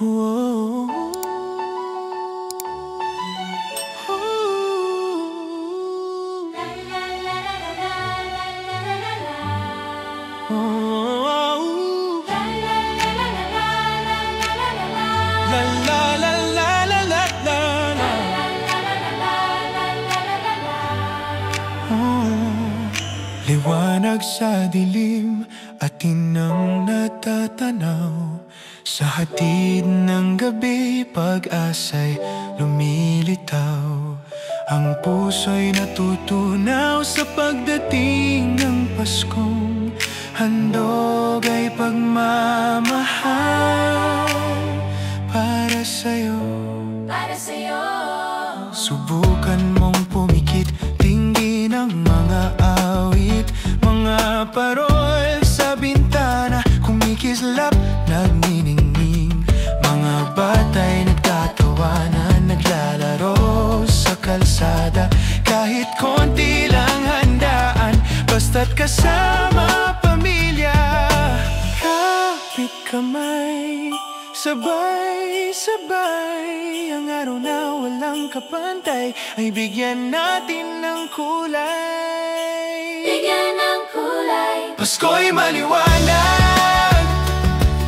Oh, liwanag sa dilim, atin ang natatanaw. Sa hatid ng gabi, pag-asa'y lumilitaw. Ang puso'y natutunaw sa pagdating ng Paskong handog ay pagmamahal para sa'yo. Para sa'yo. Subukan mong pumikit, tingin ang mga awit, mga parol sa bintana, kumikislap, nagniningning. Mga bata'y nagtatawanan, naglalaro sa kalsada. Kahit konti lang handaan, basta't kasama pamilya. Kapit kamay, sabay-sabay, ang araw na walang kapantay ay bigyan natin ng kulay. Bigyan ng kulay. Pasko'y maliwanag,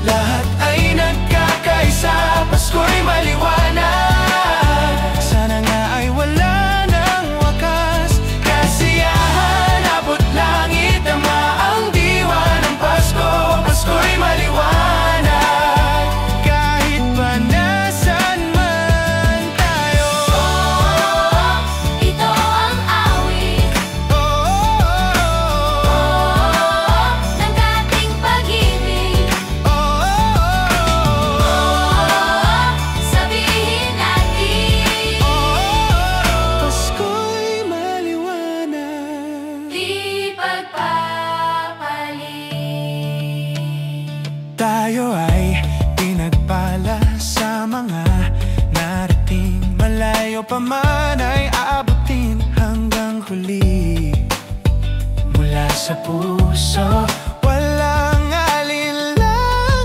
lahat ay nagkakaisa. Pasko'y maliwanag, sana nga ay wala ng wakas. Kasiyahan, abot langit, tama ang diwa ng Pasko. Pasko'y maliwanag, kahit pa nasan man tayo. Ito ang awit ng ating pag-ibig. Sabihin natin, Pasko'y maliwanag, di pagpapalit. tayo ay pinagpala sa mga narating. Malayo pa man ay aabutin hanggang huli. Mula sa puso, walang alinlangan.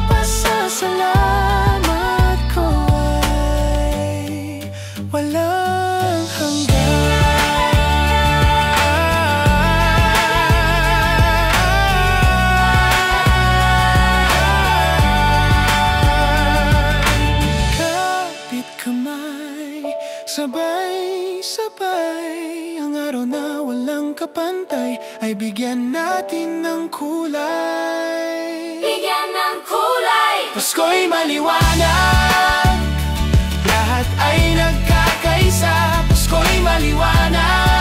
Pasasalamat ko ay walang hanggan. Kapit kamay, sabay-sabay, ang araw na walang kapantay ay bigyan natin ng kulay. Bigyan ng kulay. Pasko'y maliwanag, lahat ay nagkakaisa. Pasko'y maliwanag,